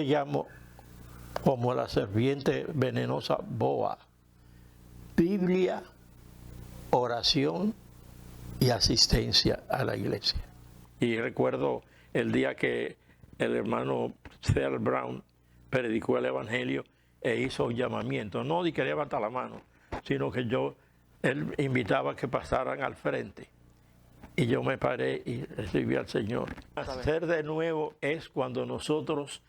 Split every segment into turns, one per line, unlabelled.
le llamo como la serpiente venenosa boa: Biblia, oración y asistencia a la iglesia. Y recuerdo el día que el hermano Theral Brown predicó el evangelio e hizo un llamamiento, no de que levanta la mano, sino que él invitaba a que pasaran al frente. Y yo me paré y recibí al Señor. Nacer de nuevo es cuando nosotros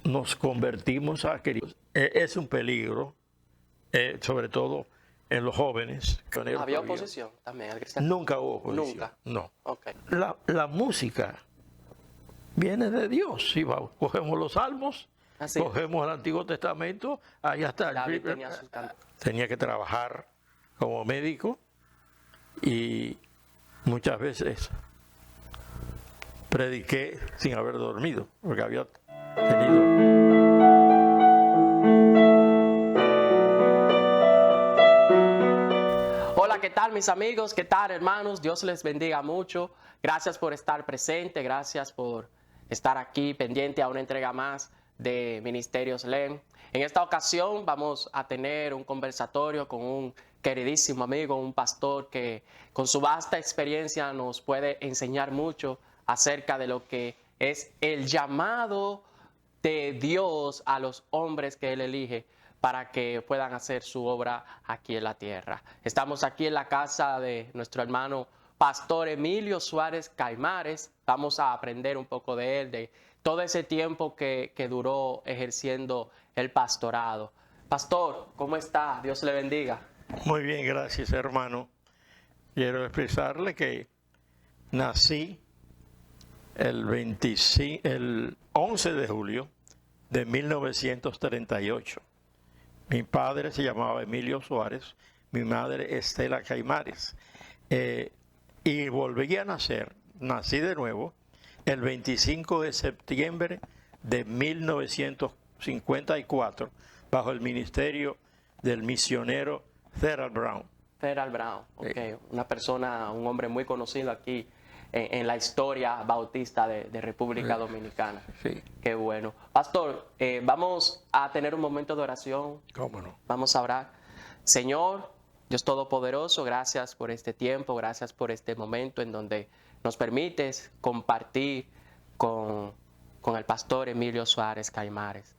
nos convertimos a Cristo. Es un peligro, sobre todo en los jóvenes.
¿Había oposición también al cristiano?
Nunca hubo oposición.
Nunca.
No.
Okay.
La música viene de Dios. Si cogemos los salmos, cogemos el Antiguo Testamento, allá está.
David tenía su canto.
Tenía que trabajar como médico y muchas veces prediqué sin haber dormido, porque había tenido...
Hola, ¿qué tal mis amigos? ¿Qué tal hermanos? Dios les bendiga mucho. Gracias por estar presente, gracias por estar aquí pendiente a una entrega más de Ministerios LEM. En esta ocasión vamos a tener un conversatorio con un queridísimo amigo, un pastor que con su vasta experiencia nos puede enseñar mucho acerca de lo que es el llamado de Dios a los hombres que Él elige para que puedan hacer su obra aquí en la tierra. Estamos aquí en la casa de nuestro hermano Pastor Emilio Suárez Caimares. Vamos a aprender un poco de él, de todo ese tiempo que duró ejerciendo el pastorado. Pastor, ¿cómo está? Dios le bendiga.
Muy bien, gracias hermano. Quiero expresarle que nací el 11 de julio de 1938. Mi padre se llamaba Emilio Suárez, mi madre Estela Caimares. Y volví a nacer, nací de nuevo, el 25 de septiembre de 1954, bajo el ministerio del misionero Theral Brown.
Theral Brown, ok. Una persona, un hombre muy conocido aquí en la historia bautista de República Dominicana.
Sí.
Qué bueno. Pastor, vamos a tener un momento de oración.
¿Cómo no?
Vamos a orar. Señor, Dios Todopoderoso, gracias por este tiempo, gracias por este momento en donde nos permites compartir con el pastor Emilio Suárez Caimares.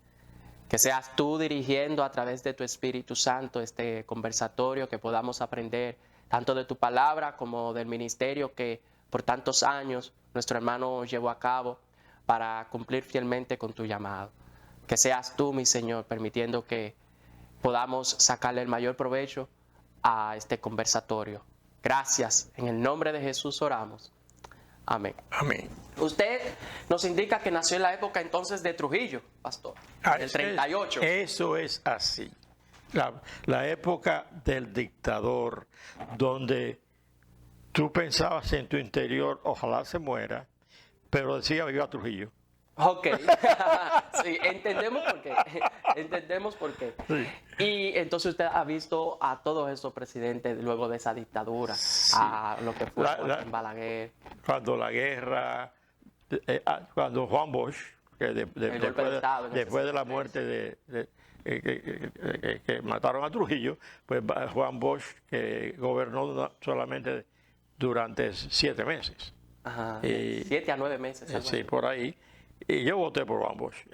Que seas tú dirigiendo a través de tu Espíritu Santo este conversatorio, que podamos aprender tanto de tu palabra como del ministerio que por tantos años nuestro hermano llevó a cabo para cumplir fielmente con tu llamado. Que seas tú, mi Señor, permitiendo que podamos sacarle el mayor provecho a este conversatorio. Gracias. En el nombre de Jesús oramos. Amén.
Amén.
Usted nos indica que nació en la época entonces de Trujillo, pastor, el 38.
Eso es así. La época del dictador, donde tú pensabas en tu interior, ojalá se muera, pero decía viva Trujillo.
Ok, sí, entendemos por qué. Entendemos por qué.
Sí.
Y entonces usted ha visto a todos esos presidentes luego de esa dictadura, sí, a lo que fue Balaguer.
Cuando la guerra, cuando Juan Bosch, que después de la muerte que mataron a Trujillo, pues Juan Bosch, que gobernó solamente durante 7 meses.
Ajá, 7 a 9 meses.
Sí, por ahí. Y yo voté por Juan Bosch.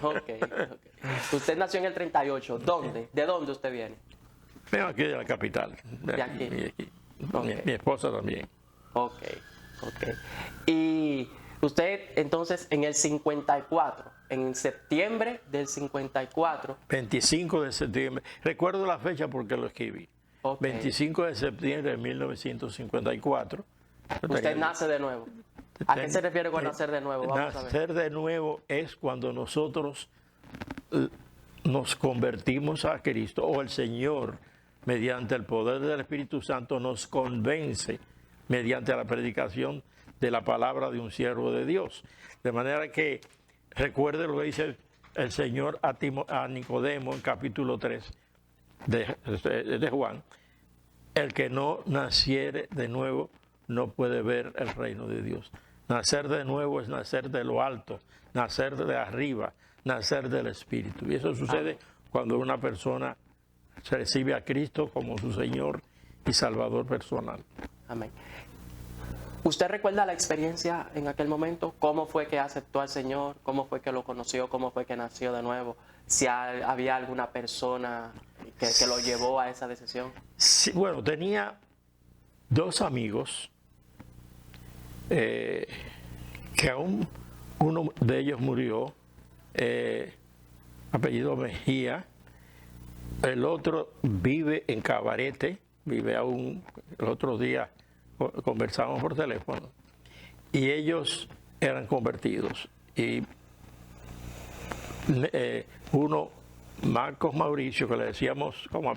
Okay. Usted nació en el 38. ¿Dónde? ¿De dónde usted viene?
Vengo aquí de la capital.
¿De aquí?
Okay. Mi esposa también.
Ok. Y usted entonces en el 54, en septiembre del 54.
25 de septiembre. Recuerdo la fecha porque lo escribí. Okay. 25 de septiembre de 1954.
Usted nace de nuevo. ¿A qué se refiere con nacer de nuevo? Vamos
nacer de nuevo es cuando nosotros nos convertimos a Cristo, o el Señor, mediante el poder del Espíritu Santo, nos convence mediante la predicación de la palabra de un siervo de Dios. De manera que recuerde lo que dice el Señor a Nicodemo en capítulo 3 de Juan: el que no naciere de nuevo no puede ver el reino de Dios. Nacer de nuevo es nacer de lo alto, nacer de arriba, nacer del Espíritu. Y eso sucede cuando una persona se recibe a Cristo como su Señor y Salvador personal.
Amén. ¿Usted recuerda la experiencia en aquel momento? ¿Cómo fue que aceptó al Señor? ¿Cómo fue que lo conoció? ¿Cómo fue que nació de nuevo? Si había alguna persona que lo llevó a esa decisión.
Sí, bueno, tenía dos amigos que aún uno de ellos murió, apellido Mejía. El otro vive en Cabarete, vive aún. El otro día conversamos por teléfono y ellos eran convertidos. Y uno, Marcos Mauricio, que le decíamos como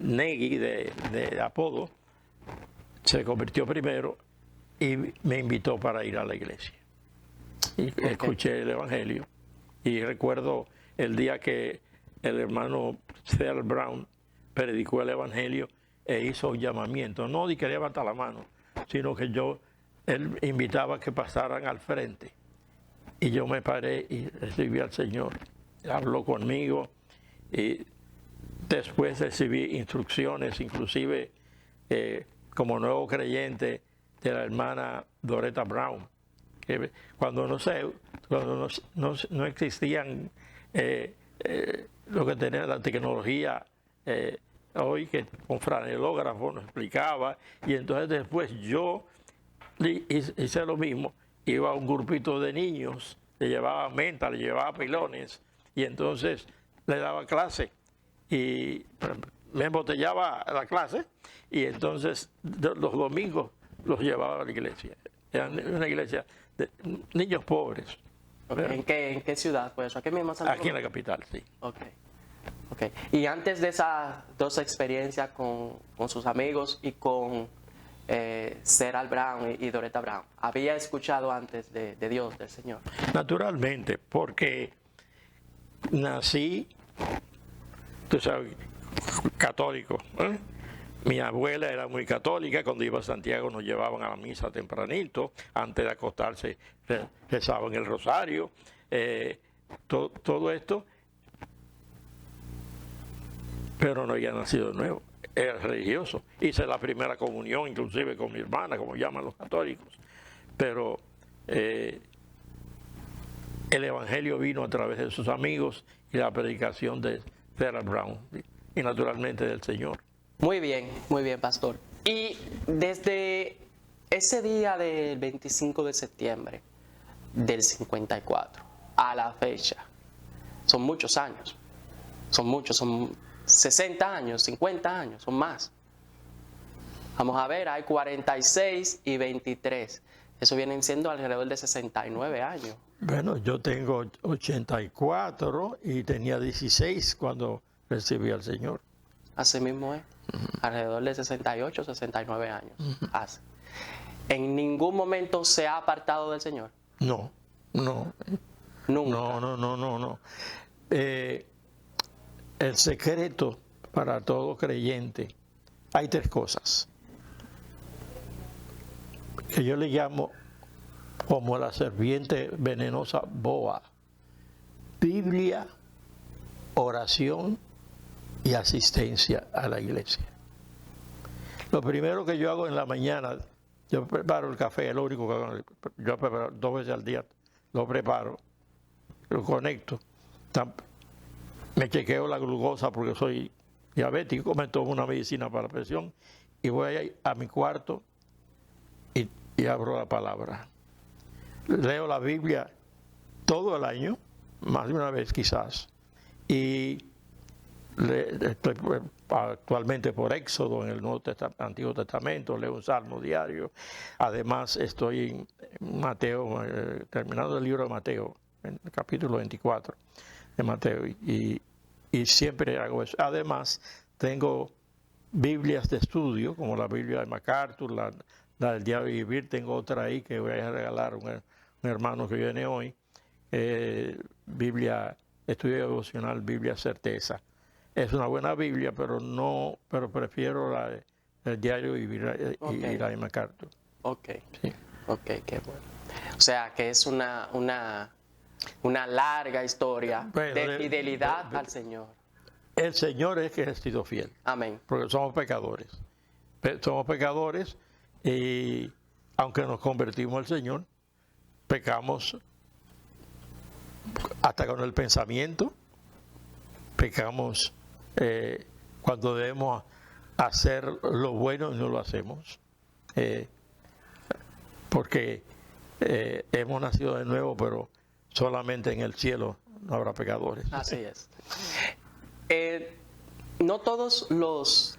Negui de apodo, se convirtió primero y me invitó para ir a la iglesia. Y escuché el Evangelio y recuerdo el día que el hermano Cedar Brown predicó el Evangelio e hizo un llamamiento, no de que levantar la mano, sino que él invitaba a que pasaran al frente. Y yo me paré y recibí al Señor. Habló conmigo y después recibí instrucciones, inclusive como nuevo creyente, de la hermana Doretta Brown, que cuando no existían lo que tenía la tecnología hoy, que con franelógrafo nos explicaba, y entonces después yo hice lo mismo, iba a un grupito de niños, le llevaba menta, le llevaba pilones, y entonces le daba clase, y me embotellaba la clase, y entonces los domingos los llevaba a la iglesia. Era una iglesia de niños pobres.
Okay. ¿En qué ciudad fue eso? ¿Aquí mismo en Santo
Aquí en la capital, sí.
Okay. Y antes de esas dos experiencias con sus amigos y con Cedar Brown y Doretta Brown, ¿había escuchado antes de Dios, del Señor?
Naturalmente, porque nací, tú sabes, católico. Mi abuela era muy católica. Cuando iba a Santiago nos llevaban a la misa tempranito, antes de acostarse rezaban el rosario, todo esto, pero no había nacido de nuevo, era religioso. Hice la primera comunión inclusive con mi hermana, como llaman los católicos, pero el Evangelio vino a través de sus amigos y la predicación de Cedar Brown y naturalmente del Señor.
Muy bien, pastor. Y desde ese día del 25 de septiembre del 54 a la fecha, son muchos años, son 60 años, 50 años, son más. Vamos a ver, hay 46 y 23. Eso vienen siendo alrededor de 69 años.
Bueno, yo tengo 84 y tenía 16 cuando recibí al Señor.
Así mismo es. Alrededor de 68, 69 años hace. ¿En ningún momento se ha apartado del Señor?
No.
Nunca.
No. El secreto para todo creyente, hay tres cosas que yo le llamo como la serpiente venenosa boa: Biblia, oración y asistencia a la iglesia. Lo primero que yo hago en la mañana, yo preparo el café, es lo único que hago. Yo preparo 2 veces al día, lo preparo, lo conecto, me chequeo la glucosa porque soy diabético, me tomo una medicina para la presión y voy a mi cuarto y abro la palabra. Leo la Biblia todo el año, más de una vez quizás, y estoy actualmente por Éxodo en el Antiguo Testamento, leo un salmo diario. Además estoy en Mateo, terminando el libro de Mateo, en el capítulo 24 de Mateo, y siempre hago eso. Además tengo Biblias de estudio, como la Biblia de MacArthur, la del Diario de Vivir. Tengo otra ahí que voy a regalar a un hermano que viene hoy, Biblia, estudio devocional, Biblia Certeza. Es una buena Biblia, pero prefiero el Diario de Vivir y la de MacArthur.
Ok, qué bueno. O sea, que es una larga historia
Bueno,
de fidelidad al Señor.
El Señor es que ha sido fiel,
Amén.
porque somos pecadores. Somos pecadores y aunque nos convertimos al Señor, pecamos hasta con el pensamiento, pecamos cuando debemos hacer lo bueno y no lo hacemos, porque hemos nacido de nuevo, pero solamente en el cielo no habrá pecadores.
Así es. No todos los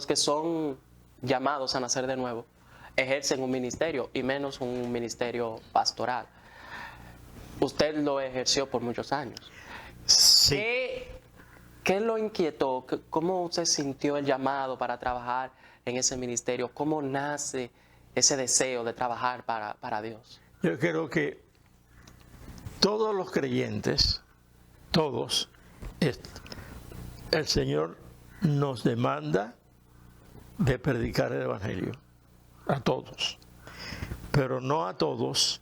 que son llamados a nacer de nuevo ejercen un ministerio, y menos un ministerio pastoral. Usted lo ejerció por muchos años.
Sí.
¿Qué lo inquietó? ¿Cómo usted sintió el llamado para trabajar en ese ministerio? ¿Cómo nace ese deseo de trabajar para Dios?
Yo creo que todos los creyentes, todos, el Señor nos demanda de predicar el Evangelio, a todos, pero no a todos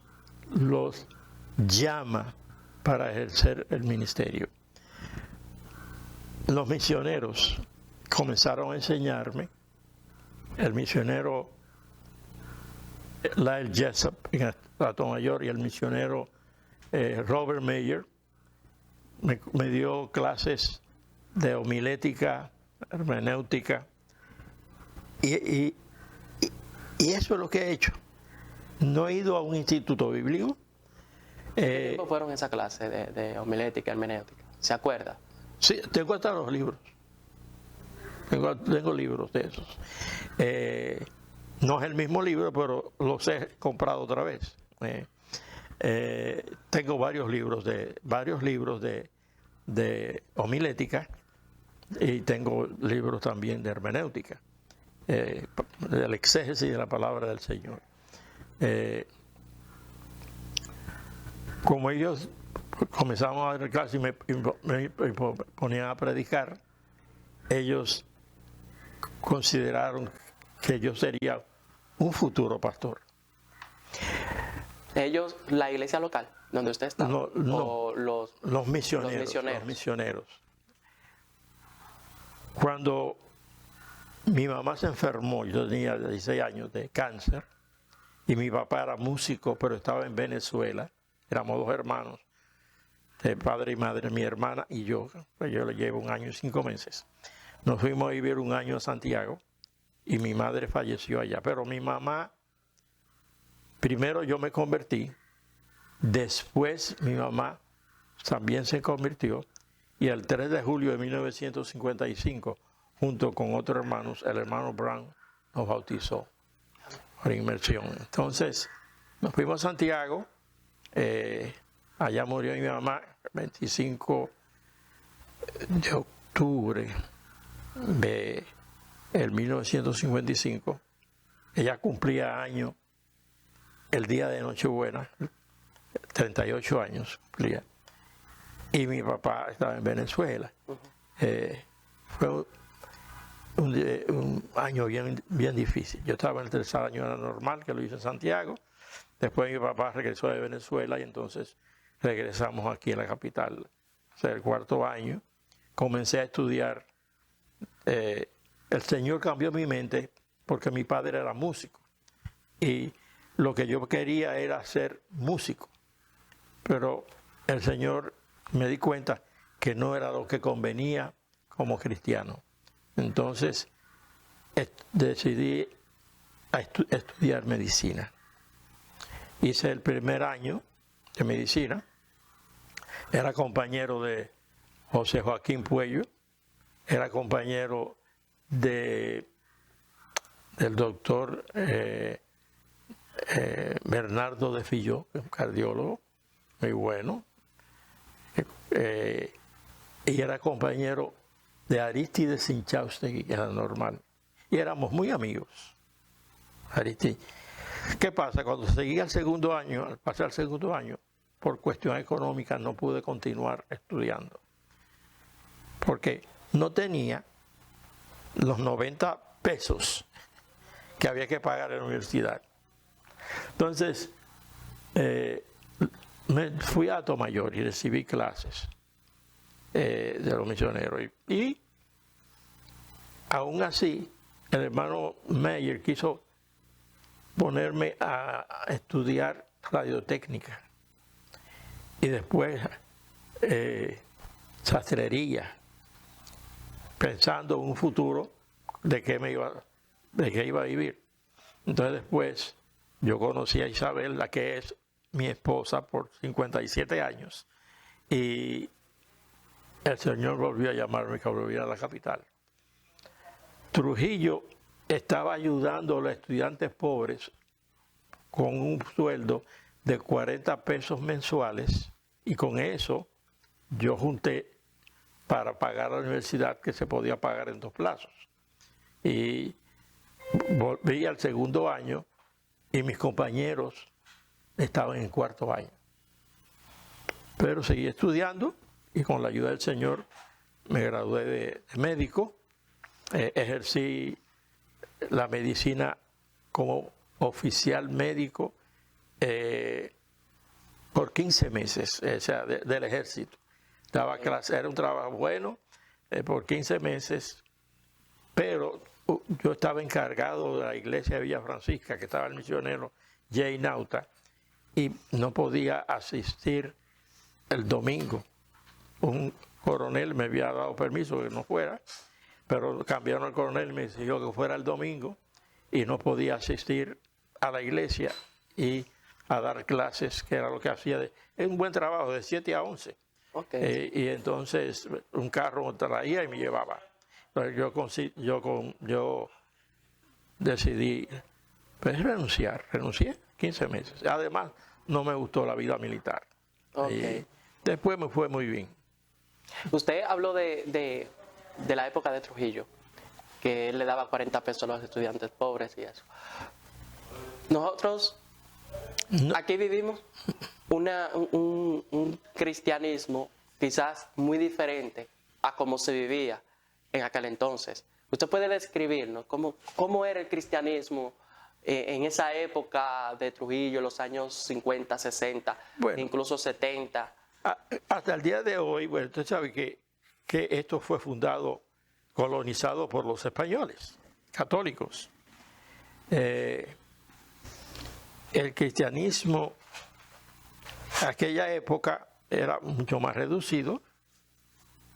los llama para ejercer el ministerio. Los misioneros comenzaron a enseñarme, el misionero Lyle Jessup en Mayor y el misionero Robert Mayer me dio clases de homilética, hermenéutica, y eso es lo que he hecho. No he ido a un instituto bíblico.
¿Qué tiempo fueron esa clase de homilética, hermenéutica? ¿Se acuerda?
Sí, tengo hasta los libros. Tengo libros de esos. No es el mismo libro, pero los he comprado otra vez. Tengo varios libros de homilética y tengo libros también de hermenéutica, del exégesis de la palabra del Señor. Como ellos comenzamos a dar clases y me ponían a predicar, ellos consideraron que yo sería un futuro pastor.
Ellos, la iglesia local, donde usted está,
No,
o
los misioneros. Cuando mi mamá se enfermó, yo tenía 16 años de cáncer, y mi papá era músico, pero estaba en Venezuela. Éramos dos hermanos, de padre y madre, mi hermana y yo. Yo le llevo 1 año y 5 meses. Nos fuimos a vivir 1 año a Santiago y mi madre falleció allá. Pero mi mamá, primero yo me convertí, después mi mamá también se convirtió, y el 3 de julio de 1955, junto con otros hermanos, el hermano Brown nos bautizó por inmersión. Entonces nos fuimos a Santiago. Allá murió mi mamá el 25 de octubre de 1955. Ella cumplía año el día de Nochebuena, 38 años cumplía. Y mi papá estaba en Venezuela. Fue un año bien difícil. Yo estaba en el 3er año de la normal, que lo hice en Santiago. Después mi papá regresó de Venezuela y entonces regresamos aquí a la capital. O sea, el 4.º año comencé a estudiar. El Señor cambió mi mente porque mi padre era músico y lo que yo quería era ser músico. Pero el Señor, me di cuenta que no era lo que convenía como cristiano. Entonces decidí estudiar medicina. Hice el primer año de medicina, era compañero de José Joaquín Puello, era compañero del doctor Bernardo de Filló, un cardiólogo muy bueno, y era compañero de Arístides Sinchaustegui, que era normal, y éramos muy amigos. Arístides. ¿Qué pasa? Cuando seguía el 2.º año, al pasar el 2.º año, por cuestión económica no pude continuar estudiando, porque no tenía los 90 pesos que había que pagar en la universidad. Entonces, me fui a Atomayor y recibí clases de los misioneros. Y aún así, el hermano Meyer quiso ponerme a estudiar radiotécnica y después sastrería, pensando en un futuro de qué iba a vivir. Entonces después yo conocí a Isabel, la que es mi esposa por 57 años, y el Señor volvió a llamarme que volviera a la capital. Trujillo estaba ayudando a los estudiantes pobres con un sueldo de 40 pesos mensuales, y con eso yo junté para pagar la universidad, que se podía pagar en 2 plazos. Y volví al segundo año y mis compañeros estaban en 4.º año. Pero seguí estudiando y con la ayuda del Señor me gradué de médico. Ejercí la medicina como oficial médico por 15 meses, o sea, del ejército. Daba clase, era un trabajo bueno por 15 meses, pero yo estaba encargado de la iglesia de Villa Francisca, que estaba el misionero Jay Nauta, y no podía asistir el domingo. Un coronel me había dado permiso que no fuera, pero cambiaron al coronel y me exigió que fuera el domingo y no podía asistir a la iglesia y a dar clases, que era lo que hacía. Es un buen trabajo, de 7 a 11.
Okay.
Y entonces un carro me traía y me llevaba. Entonces yo decidí renuncié 15 meses. Además, no me gustó la vida militar.
Okay.
Y después me fue muy bien.
Usted habló de la época de Trujillo, que él le daba 40 pesos a los estudiantes pobres y eso. Nosotros aquí vivimos un cristianismo quizás muy diferente a cómo se vivía en aquel entonces. ¿Usted puede describirnos cómo era el cristianismo en esa época de Trujillo, los años 50, 60,
Bueno,
incluso 70?
Hasta el día de hoy, bueno, usted sabe que esto fue colonizado por los españoles, católicos. El cristianismo en aquella época era mucho más reducido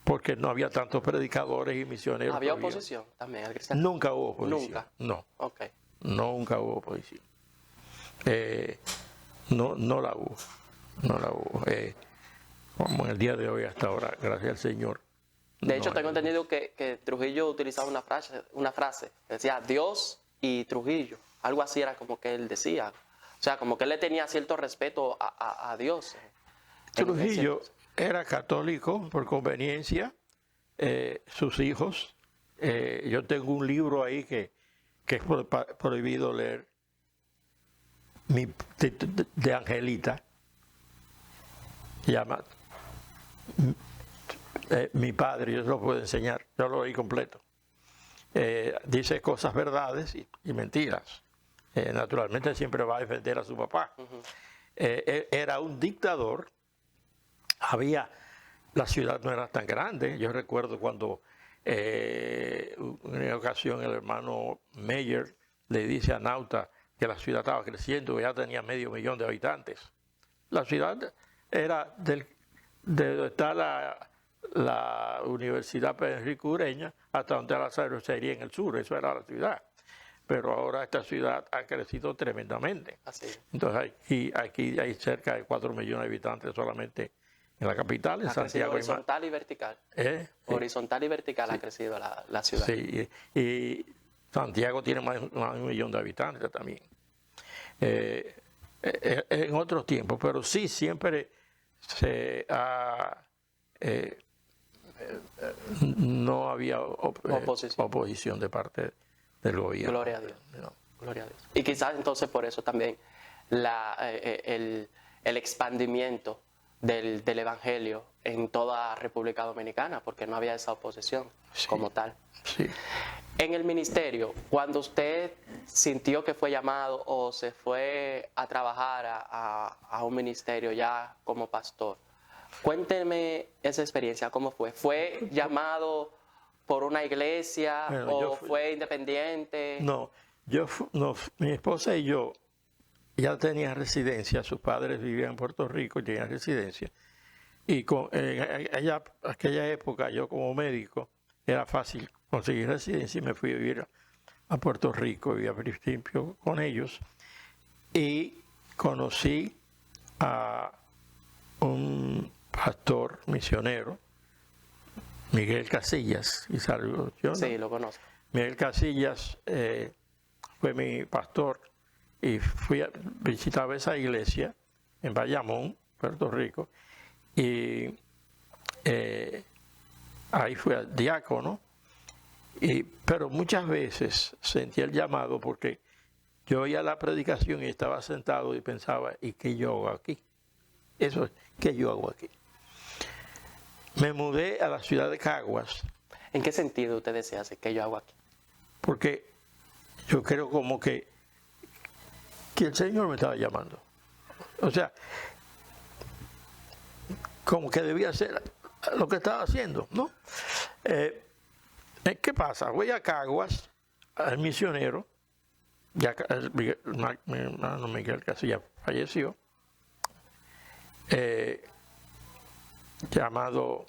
porque no había tantos predicadores y misioneros.
¿Había oposición también al cristianismo?
Nunca hubo oposición.
¿Nunca?
No.
Okay.
Nunca hubo oposición. No la hubo. No la hubo. Como en el día de hoy hasta ahora, gracias al Señor.
De hecho, tengo entendido que Trujillo utilizaba una frase que decía Dios y Trujillo. Algo así era como que él decía. O sea, como que él le tenía cierto respeto a Dios.
Trujillo era católico por conveniencia. Sus hijos. Yo tengo un libro ahí que es prohibido leer, de Angelita. Se llama Mi padre, yo se lo puedo enseñar, yo lo leí completo. Dice cosas verdades y mentiras. Naturalmente siempre va a defender a su papá.
Uh-huh.
Era un dictador. La ciudad no era tan grande. Yo recuerdo cuando en una ocasión el hermano Meyer le dice a Nauta que la ciudad estaba creciendo, que ya tenía 500.000 de habitantes. La ciudad era de donde está la Universidad Pedro Enrique Ureña hasta donde está la cervecería en el sur. Eso era la ciudad. Pero ahora esta ciudad ha crecido tremendamente.
Así.
Entonces aquí hay cerca de 4 millones de habitantes solamente en la capital, en Santiago.
Horizontal y vertical. Horizontal y vertical, sí. Ha crecido la ciudad.
Sí, y Santiago tiene más de 1 millón de habitantes también. En otros tiempos, pero sí siempre no había oposición de parte del gobierno.
Gloria a Dios. No. Gloria a Dios. Y quizás entonces por eso también el expandimiento del evangelio en toda República Dominicana, porque no había esa oposición como tal.
Sí.
En el ministerio, cuando usted sintió que fue llamado o se fue a trabajar a un ministerio ya como pastor, cuénteme esa experiencia, ¿cómo fue? ¿Fue llamado por una iglesia
Bueno,
o fue independiente?
No, no, mi esposa y yo ya tenían residencia, sus padres vivían en Puerto Rico y tenían residencia. Y en aquella época, yo como médico, era fácil conseguir residencia y me fui a vivir a Puerto Rico, vivía a principio con ellos. Y conocí a un pastor misionero, Miguel Casillas, y salió yo, ¿no?
Sí, lo conozco.
Miguel Casillas fue mi pastor y fui a visitar esa iglesia en Bayamón, Puerto Rico, y ahí fui al diácono, pero muchas veces sentí el llamado porque yo oía la predicación y estaba sentado y pensaba, ¿y qué yo hago aquí? Eso es, ¿qué yo hago aquí? Me mudé a la ciudad de Caguas.
¿En qué sentido usted desea hacer que yo hago aquí?
Porque yo creo como que el Señor me estaba llamando. O sea, como que debía hacer lo que estaba haciendo, ¿no? ¿Qué pasa? Voy a Caguas, al misionero, ya mi hermano Miguel Casillas falleció, llamado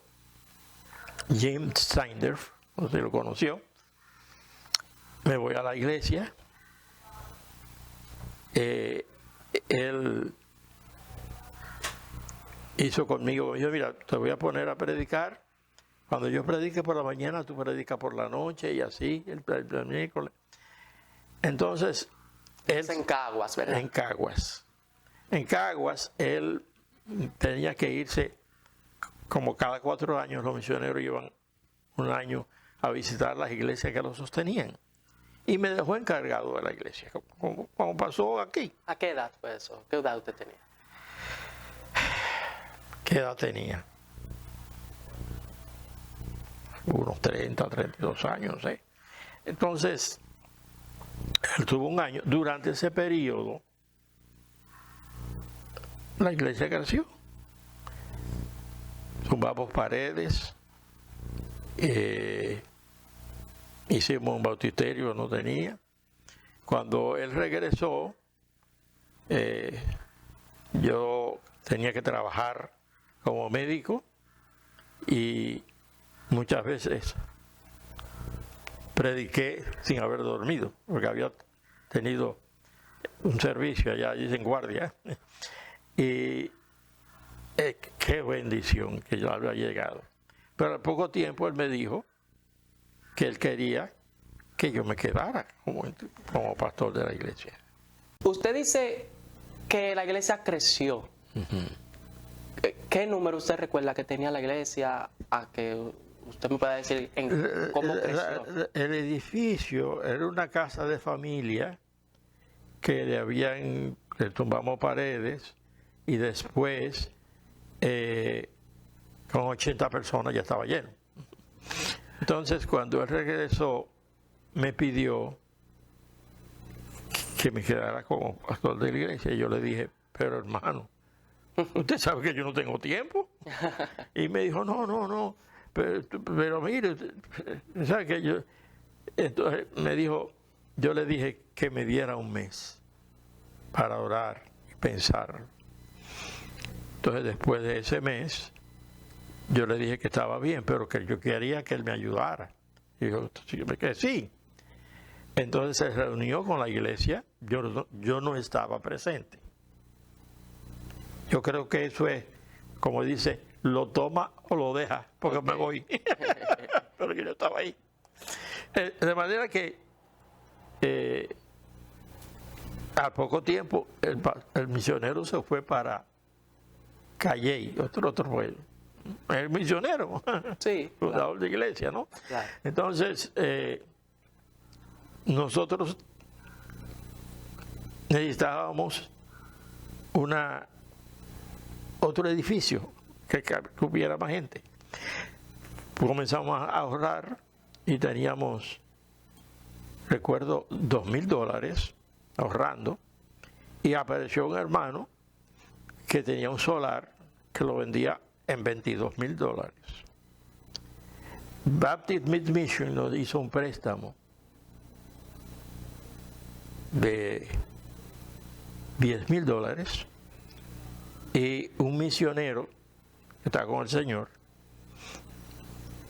Jim Steindorf, no sé si lo conoció. Me voy a la iglesia. Él hizo conmigo, yo mira, te voy a poner a predicar. Cuando yo predique por la mañana, tú predicas por la noche y así, el miércoles. Entonces, él,
Es en Caguas, ¿verdad?
en Caguas. En Caguas, él tenía que irse, como cada 4 años, los misioneros iban un año a visitar las iglesias que lo sostenían. Y me dejó encargado de la iglesia, como pasó aquí.
¿A qué edad fue eso? ¿Qué edad usted tenía?
¿Qué edad tenía? Unos 30, 32 años, no sé. Entonces, él tuvo un año. Durante ese periodo, la iglesia creció. Tumbamos paredes, hicimos un bautisterio, no tenía. Cuando él regresó, yo tenía que trabajar como médico y muchas veces prediqué sin haber dormido, porque había tenido un servicio allá en guardia. Y qué bendición que yo había llegado. Pero al poco tiempo él me dijo que él quería que yo me quedara como pastor de la iglesia.
Usted dice que la iglesia creció. ¿Qué número usted recuerda que tenía la iglesia? A que usted me pueda decir cómo creció.
El edificio era una casa de familia que le tumbamos paredes y después con 80 personas ya estaba lleno. Entonces cuando él regresó me pidió que me quedara como pastor de la iglesia y yo le dije, pero hermano, usted sabe que yo no tengo tiempo. Y me dijo, no, pero mire, ¿sabe que yo? Entonces me dijo, yo le dije que me diera un mes para orar y pensar. Entonces después de ese mes, yo le dije que estaba bien, pero que yo quería que él me ayudara. Y dijo que sí. Entonces se reunió con la iglesia, yo no estaba presente. Yo creo que eso es, como dice, lo toma o lo deja, porque okay, me voy. Pero yo no estaba ahí. De manera que al poco tiempo el misionero se fue para Calley, otro pueblo. El misionero,
sí,
fundador de iglesia, ¿no?
Claro.
Entonces, nosotros necesitábamos otro edificio que hubiera más gente. Comenzamos a ahorrar y teníamos, recuerdo, $2,000 ahorrando, y apareció un hermano que tenía un solar que lo vendía en $22,000. Baptist Mid-Mission nos hizo un préstamo de $10,000 y un misionero que está con el Señor,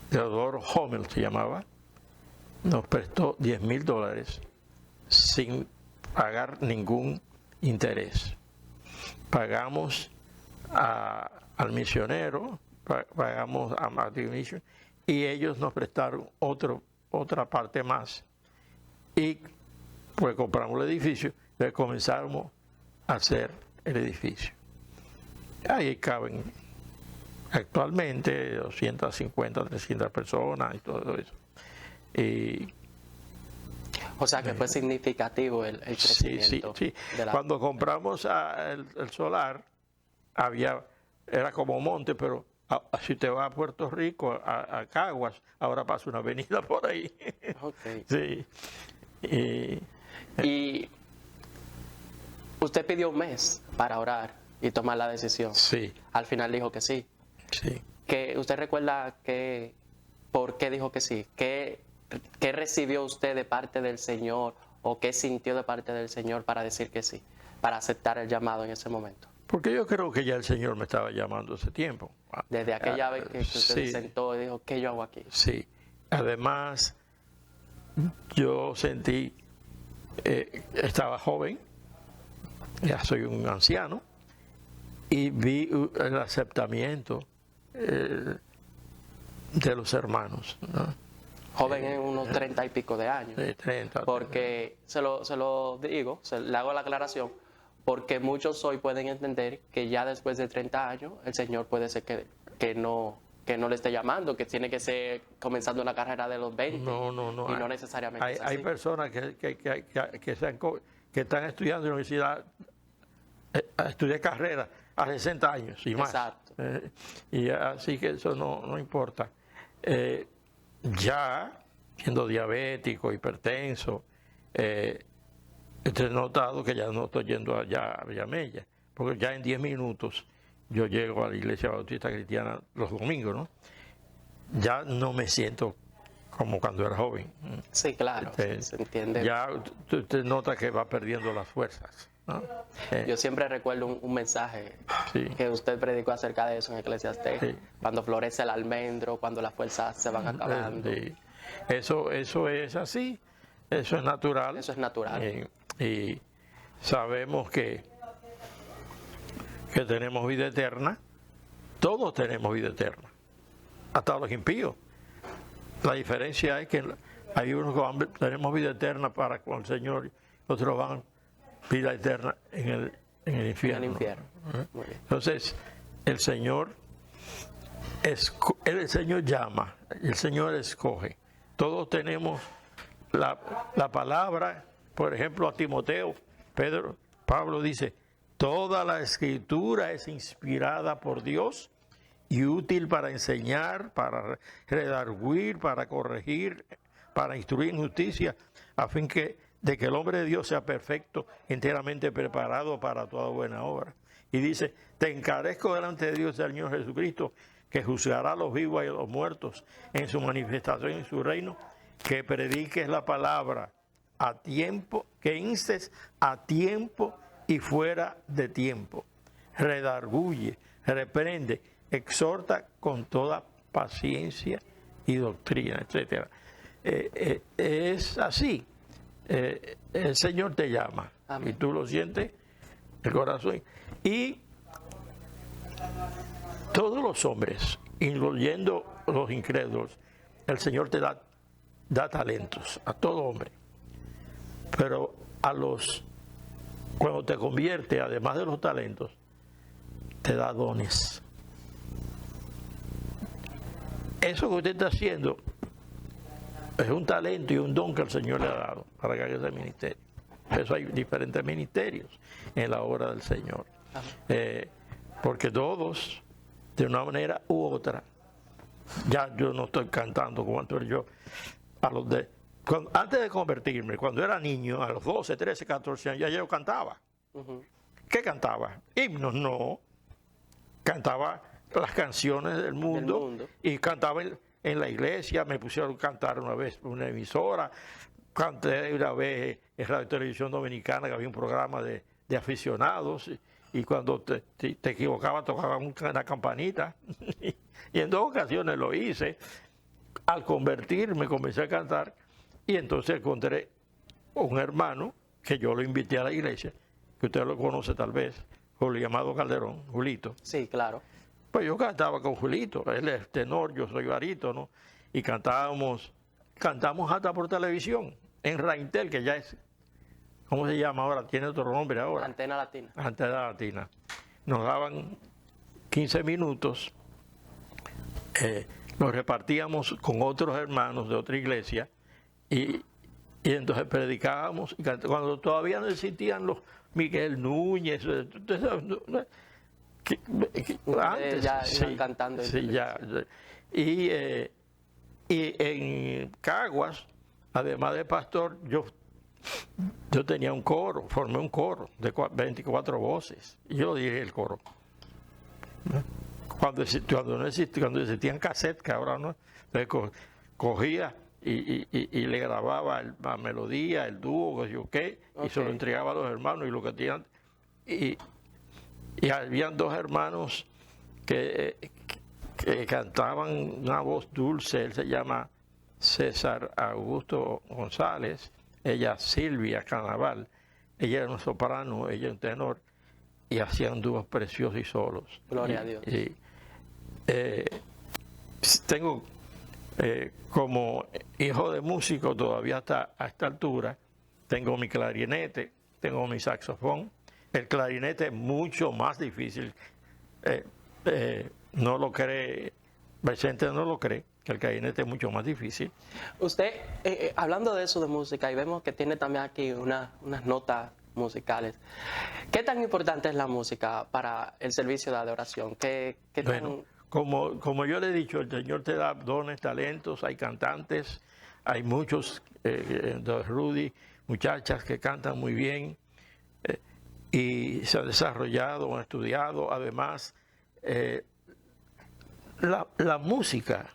Teodoro Hommel se llamaba, nos prestó $10,000 sin pagar ningún interés. Pagamos al misionero, pagamos a Baptist Mission, y ellos nos prestaron otra parte más. Y pues compramos el edificio, y comenzamos a hacer el edificio. Ahí caben actualmente 250, 300 personas y todo eso. Y,
O sea que fue significativo el crecimiento.
Sí. Cuando compramos el solar, era como monte, pero si te vas a Puerto Rico, a Caguas, ahora pasa una avenida por ahí.
Okay.
Sí.
Y usted pidió un mes para orar y tomar la decisión.
Sí.
Al final dijo que sí.
Sí.
¿Usted recuerda por qué dijo que sí? ¿Qué recibió usted de parte del Señor o qué sintió de parte del Señor para decir que sí, para aceptar el llamado en ese momento?
Porque yo creo que ya el Señor me estaba llamando ese tiempo.
Desde aquella vez que usted se
Sí.
sentó y dijo, ¿qué yo hago aquí?
Sí. Además, yo sentí, estaba joven, ya soy un anciano, y vi el aceptamiento de los hermanos, ¿no?
Joven en unos 30 y pico de años.
De 30.
Porque se lo digo, le hago la aclaración, porque muchos hoy pueden entender que ya después de 30 años el Señor puede ser que no le esté llamando, que tiene que ser comenzando una carrera de los 20.
No.
Y no necesariamente es así.
Hay personas que están estudiando en la universidad, estudiar carrera a 60 años y más.
Exacto.
Y así que eso no importa. Ya siendo diabético, hipertenso, he notado que ya no estoy yendo allá a Villamella, porque ya en 10 minutos yo llego a la Iglesia Bautista Cristiana los domingos, ¿no? Ya no me siento como cuando era joven.
Sí, claro, se entiende.
Ya usted nota que va perdiendo las fuerzas, ¿no?
Yo siempre recuerdo un mensaje
Sí.
que usted predicó acerca de eso en Eclesiastés,
Sí.
cuando florece el almendro, cuando las fuerzas se van acabando.
Sí. Eso es así, eso es natural.
Eso es natural.
Y sabemos que tenemos vida eterna, todos tenemos vida eterna, hasta los impíos. La diferencia es que hay unos que tenemos vida eterna para con el Señor, otros van vida eterna en el infierno.
En el infierno. Muy bien.
Entonces, el Señor llama, el Señor escoge. Todos tenemos la palabra, por ejemplo, a Timoteo, Pablo dice, toda la escritura es inspirada por Dios y útil para enseñar, para redarguir, para corregir, para instruir en justicia, a fin de que el hombre de Dios sea perfecto, enteramente preparado para toda buena obra. Y dice, te encarezco delante de Dios, el Señor Jesucristo, que juzgará a los vivos y a los muertos en su manifestación en su reino, que prediques la palabra a tiempo, que instes a tiempo y fuera de tiempo. Redarguye, reprende, exhorta con toda paciencia y doctrina, etc. Es así. El Señor te llama. Amén. Y tú lo sientes el corazón. Y todos los hombres, incluyendo los incrédulos, el Señor te da talentos a todo hombre. Pero cuando te convierte, además de los talentos, te da dones. Eso que usted está haciendo es un talento y un don que el Señor le ha dado para que haga ese ministerio. Por eso hay diferentes ministerios en la obra del Señor. Porque todos de una manera u otra, ya yo no estoy cantando como antes yo, antes de convertirme, cuando era niño, a los 12, 13, 14 años, ya yo cantaba. ¿Qué cantaba? Himnos, no. Cantaba las canciones del mundo. Y cantaba en la iglesia. Me pusieron a cantar una vez en una emisora. Canté una vez en Radio Televisión Dominicana, que había un programa de aficionados. Y cuando te equivocabas, tocaban una campanita. Y en 2 ocasiones lo hice. Al convertirme, comencé a cantar. Y entonces encontré un hermano que yo lo invité a la iglesia, que usted lo conoce tal vez, Julio llamado Calderón, Julito.
Sí, claro.
Pues yo cantaba con Julito, él es tenor, yo soy barítono, y cantamos hasta por televisión, en Raintel, que ya es, ¿cómo se llama ahora? Tiene otro nombre ahora.
Antena Latina.
Antena Latina. Nos daban 15 minutos, nos repartíamos con otros hermanos de otra iglesia, y entonces predicábamos, cuando todavía no existían los Miguel Núñez, antes
ya
sí,
iban cantando.
Sí, ya. Y en Caguas, además de pastor, yo tenía un coro, formé un coro de 24 voces, y yo dirigí el coro. Cuando existían cassettes, que ahora no, entonces cogía y le grababa la melodía, el dúo, y se lo entregaba a los hermanos, y lo que tenían, y habían 2 hermanos que cantaban una voz dulce. Él se llama César Augusto González, ella Silvia Canaval, ella era un soprano, ella un tenor, y hacían dúos preciosos y solos.
Gloria a Dios.
Tengo como hijo de músico todavía hasta a esta altura, tengo mi clarinete, tengo mi saxofón. El clarinete es mucho más difícil, no lo cree, Vicente no lo cree, que el clarinete es mucho más difícil.
Usted, hablando de eso de música, y vemos que tiene también aquí unas notas musicales. ¿Qué tan importante es la música para el servicio de adoración?
Bueno, como yo le he dicho, el Señor te da dones, talentos, hay cantantes, hay muchos, Rudy, muchachas que cantan muy bien, y se han desarrollado, han estudiado. Además, la música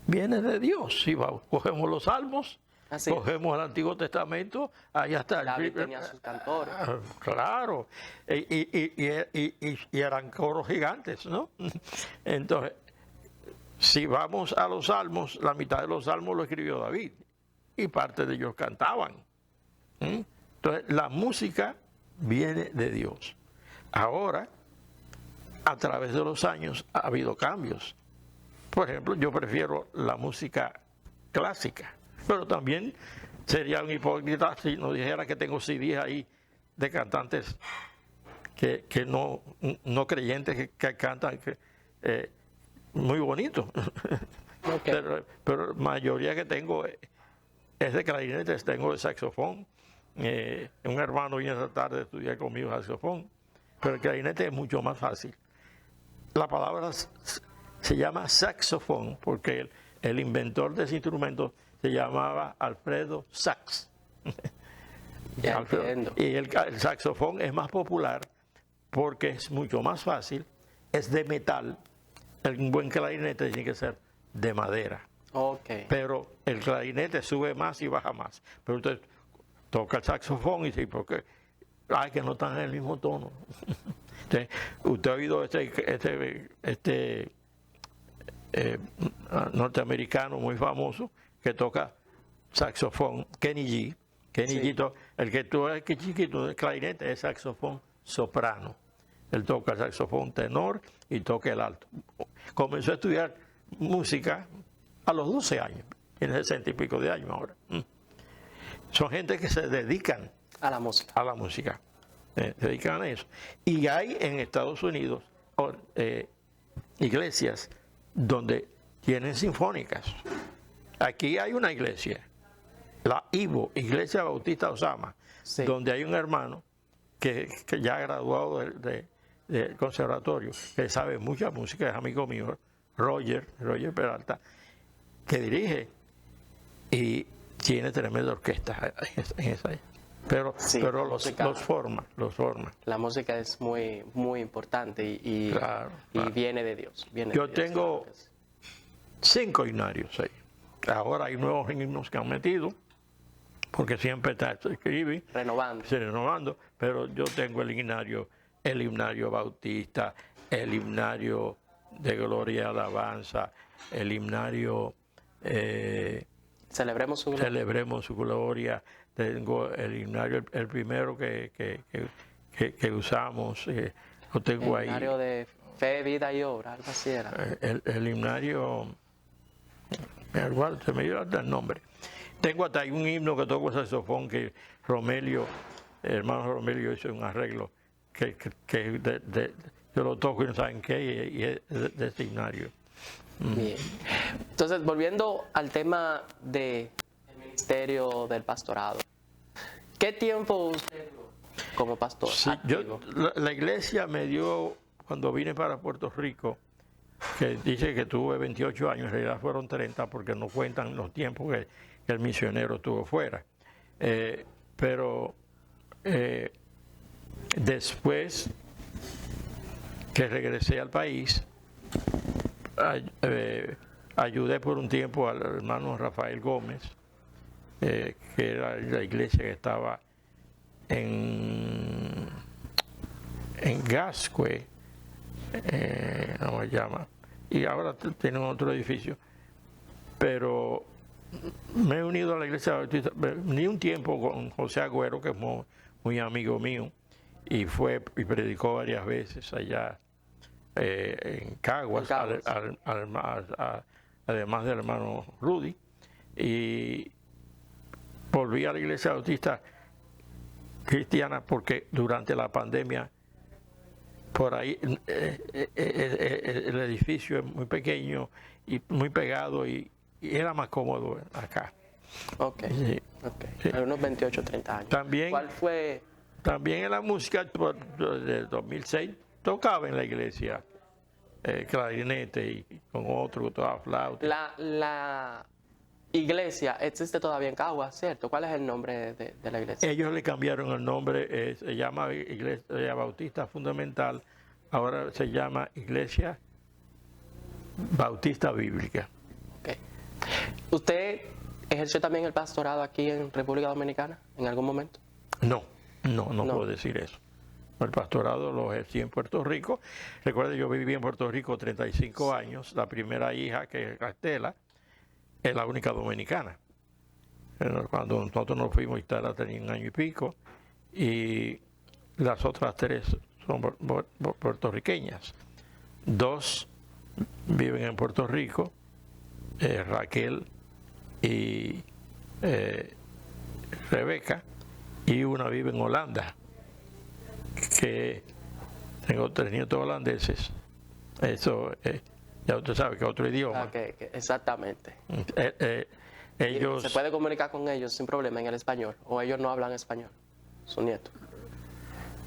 viene de Dios. Si cogemos los salmos, cogemos el Antiguo Testamento, allá está.
David tenía sus cantores.
Claro, y eran coros gigantes, ¿no? Entonces, si vamos a los salmos, la mitad de los salmos lo escribió David, y parte de ellos cantaban. Entonces, la música viene de Dios. Ahora, a través de los años ha habido cambios. Por ejemplo, yo prefiero la música clásica, pero también sería un hipócrita si nos dijera que tengo CDs ahí de cantantes que no creyentes que cantan muy bonito. Pero la mayoría que tengo es de clarinetes, tengo de saxofón. Un hermano vino esta tarde a estudiar conmigo saxofón, pero el clarinete es mucho más fácil. La palabra se llama saxofón porque el inventor de ese instrumento se llamaba Alfredo Sax. Y el saxofón es más popular porque es mucho más fácil, es de metal. Un buen clarinete tiene que ser de madera. Pero el clarinete sube más y baja más. Pero usted toca el saxofón y dice, ¿por qué? Ay, que no están en el mismo tono. Entonces, usted ha oído este norteamericano muy famoso que toca saxofón, Kenny G. Kenny G, el que tú ves que chiquito, el clarinete es saxofón soprano. Él toca el saxofón tenor y toca el alto. Comenzó a estudiar música a los 12 años, tiene 60 y pico de años ahora. Son gente que se dedican
a la música.
A la música. Se dedican a eso. Y hay en Estados Unidos iglesias donde tienen sinfónicas. Aquí hay una iglesia, la IBO, Iglesia Bautista Osama, donde hay un hermano que ya ha graduado de del conservatorio, que sabe mucha música, es amigo mío, Roger Peralta, que dirige y tiene tremenda orquesta en esa. Pero,
Sí,
pero
música.
los forma.
La música es muy, muy importante y
Claro.
viene de Dios.
Yo tengo 5 himnarios ahí. Ahora hay nuevos himnos que han metido, porque siempre está renovando, pero yo tengo el himnario bautista, el himnario de gloria y alabanza, el himnario
Celebremos su gloria.
Tengo el himnario, el primero que usamos, lo tengo ahí.
El himnario de fe, vida y obra, algo así era.
El himnario, se me dio el nombre. Tengo hasta ahí un himno que toco saxofón que el hermano Romelio hizo un arreglo que yo lo toco y no saben qué, y es de ese himnario.
Bien. Entonces, volviendo al tema del ministerio del pastorado, ¿qué tiempo usted como pastor?
Sí, la iglesia me dio, cuando vine para Puerto Rico, que dice que tuve 28 años, en realidad fueron 30 porque no cuentan los tiempos que el misionero estuvo fuera. Pero después que regresé al país, ayudé por un tiempo al hermano Rafael Gómez, que era la iglesia que estaba en Gascue, no me llama, y ahora tienen otro edificio, pero me he unido a la iglesia bautista, ni un tiempo con José Agüero, que es muy amigo mío, y predicó varias veces allá en Caguas, además del hermano Rudy, y volví a la iglesia bautista cristiana porque durante la pandemia por ahí el edificio es muy pequeño y muy pegado y era más cómodo acá.
Ok,
Sí.
sí. A unos 28, 30 años.
También,
¿Cuál fue?
También en la música de 2006 tocaba en la iglesia clarinete y con otro toda flauta.
La iglesia existe todavía en Caguas, ¿cierto? ¿Cuál es el nombre de la iglesia?
Ellos le cambiaron el nombre, se llama Iglesia Bautista Fundamental, ahora se llama Iglesia Bautista Bíblica.
Okay. ¿Usted ejerció también el pastorado aquí en República Dominicana en algún momento?
No puedo decir eso. El pastorado lo ejercí en Puerto Rico. Recuerda, yo viví en Puerto Rico 35 años. La primera hija, que es Castela, es la única dominicana. Cuando nosotros nos fuimos, Estela tenía 1 año y pico, y las otras 3 son puertorriqueñas. 2 viven en Puerto Rico, Raquel y Rebeca, y una vive en Holanda, que tengo 3 nietos holandeses. Eso ya usted sabe que es otro idioma.
Exactamente.
Ellos,
¿Se puede comunicar con ellos sin problema en el español? ¿O ellos no hablan español? Sus nietos.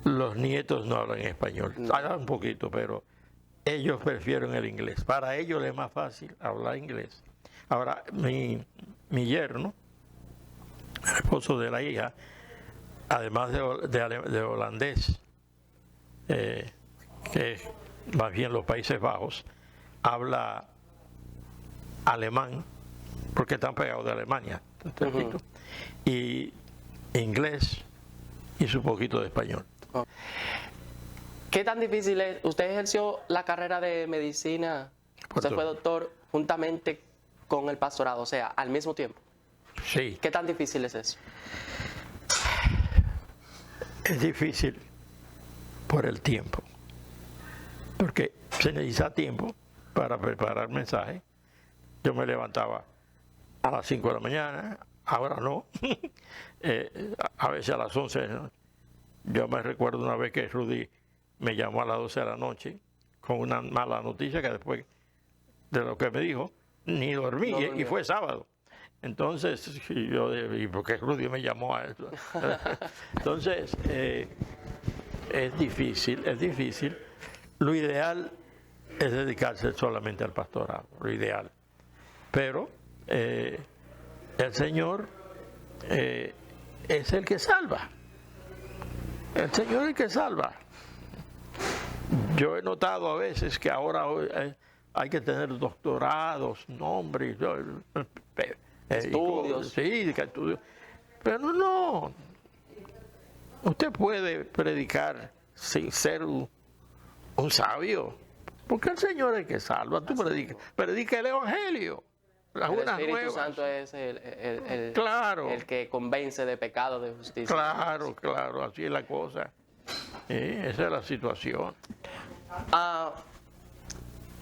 Los nietos no hablan español.
No.
Hablan un poquito, pero ellos prefieren el inglés. Para ellos les es más fácil hablar inglés. Ahora, mi yerno, el esposo de la hija, además de holandés, que es más bien los Países Bajos, habla alemán, porque están pegados de Alemania, y inglés y su poquito de español.
¿Qué tan difícil es? ¿Usted ejerció la carrera de medicina? ¿Usted fue doctor juntamente con el pastorado, o sea, al mismo tiempo?
Sí.
¿Qué tan difícil es eso?
Es difícil por el tiempo, porque se necesita tiempo para preparar mensajes. Yo me levantaba a las 5 de la mañana, ahora no, a veces a las 11. ¿no? Yo me recuerdo una vez que Rudy me llamó a las 12 de la noche con una mala noticia que después de lo que me dijo, ni dormí, no, y fue sábado. Entonces, yo, ¿y por qué Rudy me llamó a eso? Entonces, es difícil, es difícil. Lo ideal es dedicarse solamente al pastorado, lo ideal. Pero el Señor es el que salva. El Señor es el que salva. Yo he notado a veces que ahora hay que tener doctorados, nombres,
estudios.
Sí, estudios. Pero no. Usted puede predicar sin ser un sabio, porque el Señor es el que salva. Tú predica el Evangelio. Las
El
buenas
Espíritu
nuevas.
Santo es
Claro.
el que convence de pecado, de justicia.
Claro, claro, así es la cosa. Esa es la situación.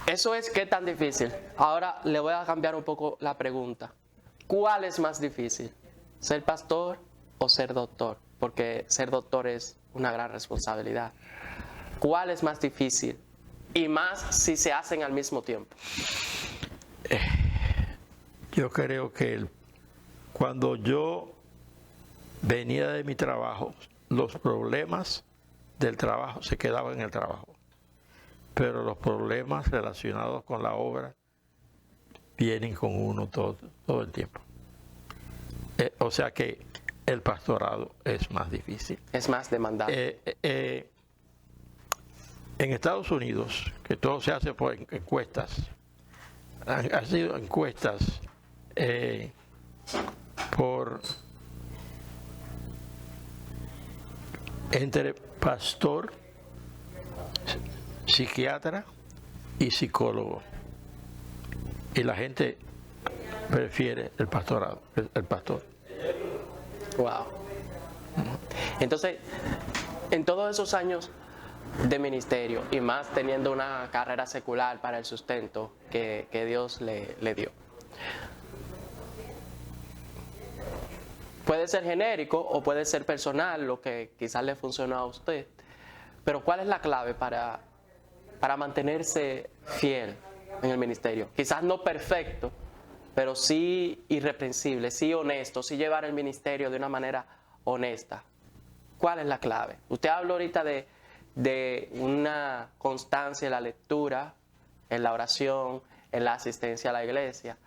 Eso es qué tan difícil. Ahora le voy a cambiar un poco la pregunta. ¿Cuál es más difícil? ¿Ser pastor o ser doctor? Porque ser doctor es una gran responsabilidad. ¿Cuál es más difícil? Y más si se hacen al mismo tiempo.
Yo creo que cuando yo venía de mi trabajo, los problemas del trabajo se quedaban en el trabajo. Pero los problemas relacionados con la obra vienen con uno todo el tiempo. O sea que el pastorado es más difícil.
Es más demandante.
En Estados Unidos, que todo se hace por encuestas, han sido encuestas entre pastor, psiquiatra y psicólogo. Y la gente prefiere el pastorado, el pastor.
Wow. Entonces, en todos esos años de ministerio y más teniendo una carrera secular para el sustento que Dios le dio. Puede ser genérico o puede ser personal, lo que quizás le funcionó a usted. Pero ¿cuál es la clave para mantenerse fiel en el ministerio? Quizás no perfecto, pero sí irreprensible, sí honesto, sí llevar el ministerio de una manera honesta. ¿Cuál es la clave? Usted habló ahorita de una constancia en la lectura, en la oración, en la asistencia a la iglesia.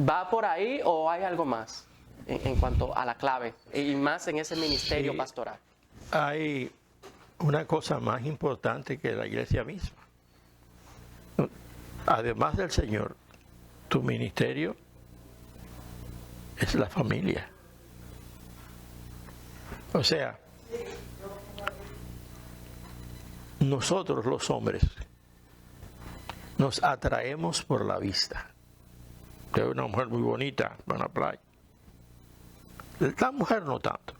¿Va por ahí o hay algo más en cuanto a la clave? Y más en ese ministerio pastoral.
Hay una cosa más importante que la iglesia misma. Además del Señor, tu ministerio es la familia. O sea, nosotros los hombres nos atraemos por la vista. Es una mujer muy bonita, va a la playa. La mujer no tanto.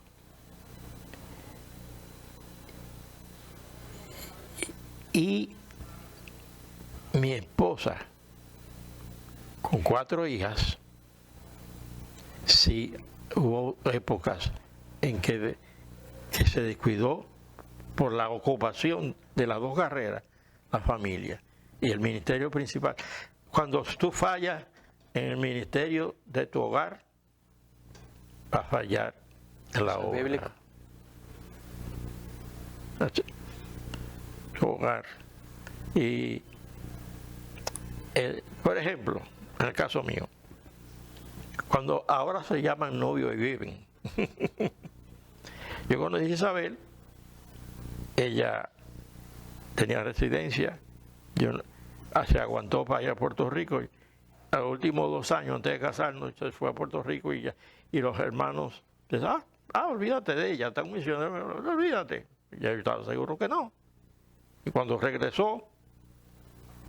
Y mi esposa, con 4 hijas, sí hubo épocas en que se descuidó por la ocupación de las 2 carreras, la familia y el ministerio principal. Cuando tú fallas en el ministerio de tu hogar, va a fallar en la obra.
Bíblico.
Tu hogar. Y, por ejemplo, en el caso mío, cuando ahora se llaman novio y viven, yo conocí a Isabel, ella tenía residencia, se aguantó para ir a Puerto Rico, y a los últimos 2 años antes de casarnos se fue a Puerto Rico y los hermanos decían, olvídate de ella, está un misionero, olvídate. Y yo estaba seguro que no. Y cuando regresó,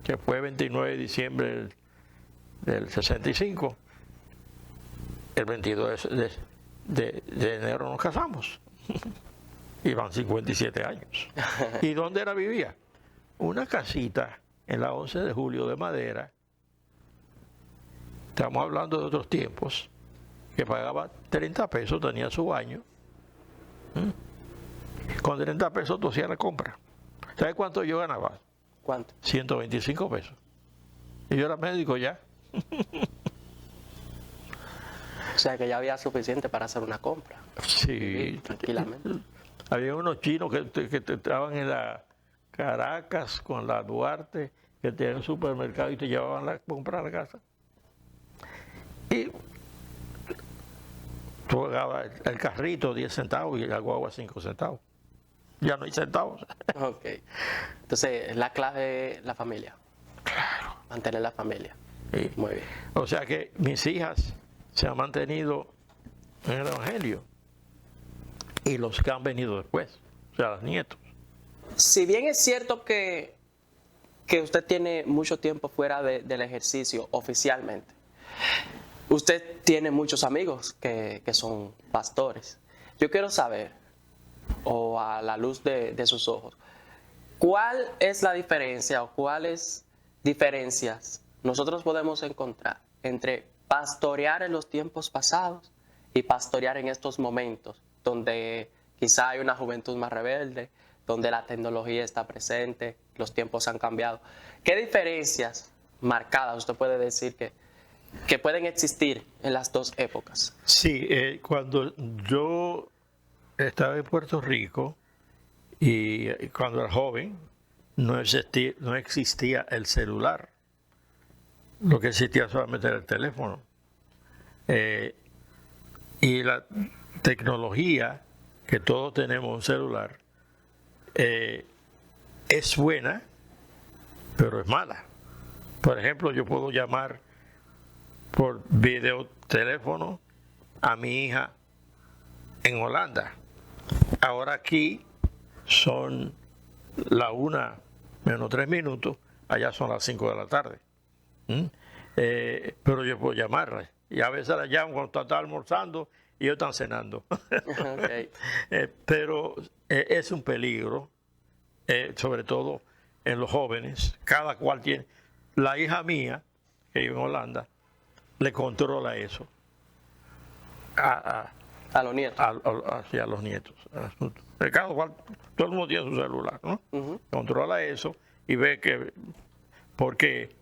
que fue 29 de diciembre del 65, el 22 de enero nos casamos. Iban 57 años. ¿Y dónde era vivía? Una casita en la 11 de julio de madera. Estamos hablando de otros tiempos, que pagaba 30 pesos, tenía su baño. Con 30 pesos tú hacías la compra. ¿Sabes cuánto yo ganaba?
¿Cuánto?
125 pesos. Y yo era médico ya.
O sea que ya había suficiente para hacer una compra.
Sí.
Tranquilamente.
Había unos chinos que estaban en la Caracas con la Duarte, que tenían un supermercado y te llevaban a comprar a la casa. Y tú pagabas el carrito 10 centavos y la guagua 5 centavos. Ya no hay centavos.
Ok. Entonces, la clave es la familia.
Claro.
Mantener la familia.
Sí.
Muy bien.
O sea que mis hijas se han mantenido en el Evangelio y los que han venido después, o sea, los nietos.
Si bien es cierto que usted tiene mucho tiempo fuera del ejercicio oficialmente, usted tiene muchos amigos que son pastores. Yo quiero saber, o a la luz de sus ojos, ¿cuál es la diferencia o cuáles diferencias nosotros podemos encontrar entre pastorear en los tiempos pasados y pastorear en estos momentos, donde quizá hay una juventud más rebelde, donde la tecnología está presente, los tiempos han cambiado? ¿Qué diferencias marcadas usted puede decir que pueden existir en las dos épocas?
Sí, cuando yo estaba en Puerto Rico y cuando era joven, no existía el celular. Lo que existía solamente era el teléfono. Y la tecnología, que todos tenemos un celular, es buena, pero es mala. Por ejemplo, yo puedo llamar por videoteléfono a mi hija en Holanda. Ahora aquí son la 1:03, allá son las 5 de la tarde. Pero yo puedo llamarla. Y a veces la llamo cuando está almorzando y ellos están cenando.
Okay.
Pero es un peligro, sobre todo en los jóvenes. Cada cual tiene. La hija mía, que vive en Holanda, le controla eso
A los nietos.
hacia los nietos. Cada cual, todo el mundo tiene su celular, ¿no? Controla eso y ve que, porque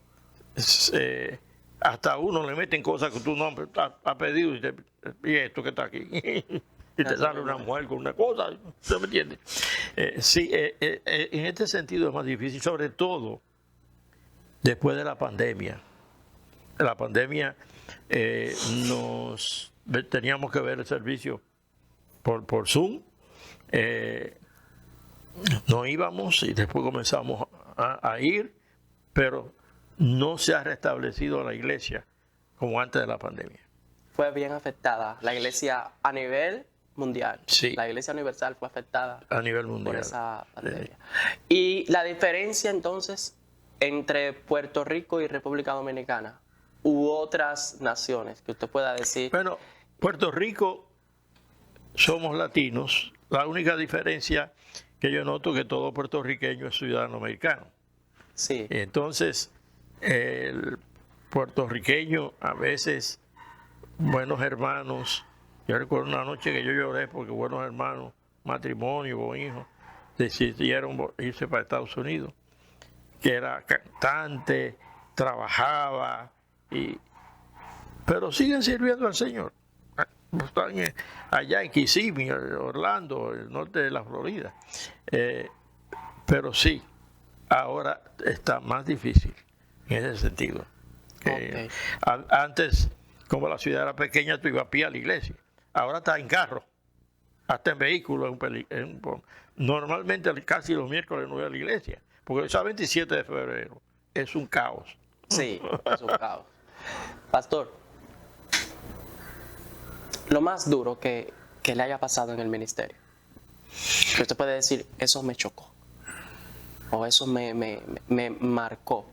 hasta uno le meten cosas que tú no has pedido y esto que está aquí. Y te sale una mujer con una cosa, ¿usted me entiende? Sí, en este sentido es más difícil, sobre todo después de la pandemia. La pandemia teníamos que ver el servicio por Zoom. No íbamos y después comenzamos a ir, pero no se ha restablecido la iglesia como antes de la pandemia.
Fue bien afectada la iglesia a nivel mundial.
Sí.
La iglesia universal fue afectada
A nivel mundial.
por esa pandemia. Y la diferencia entonces entre Puerto Rico y República Dominicana u otras naciones que usted pueda decir.
Bueno, Puerto Rico somos latinos. La única diferencia que yo noto es que todo puertorriqueño es ciudadano americano.
Sí.
Entonces, el puertorriqueño a veces, buenos hermanos, yo recuerdo una noche que yo lloré porque buenos hermanos, matrimonio, buen hijo, decidieron irse para Estados Unidos, que era cantante, trabajaba, pero siguen sirviendo al Señor. Están allá en Kissimmee, Orlando, el norte de la Florida. Pero sí, ahora está más difícil en ese sentido.
Okay.
Antes, como la ciudad era pequeña, tú ibas a pie a la iglesia. Ahora está en carro, hasta en vehículo. Normalmente casi los miércoles no voy a la iglesia, porque ese 27 de febrero es un caos.
Sí, es un caos. Pastor, lo más duro que le haya pasado en el ministerio, que usted puede decir, eso me chocó, o eso me marcó.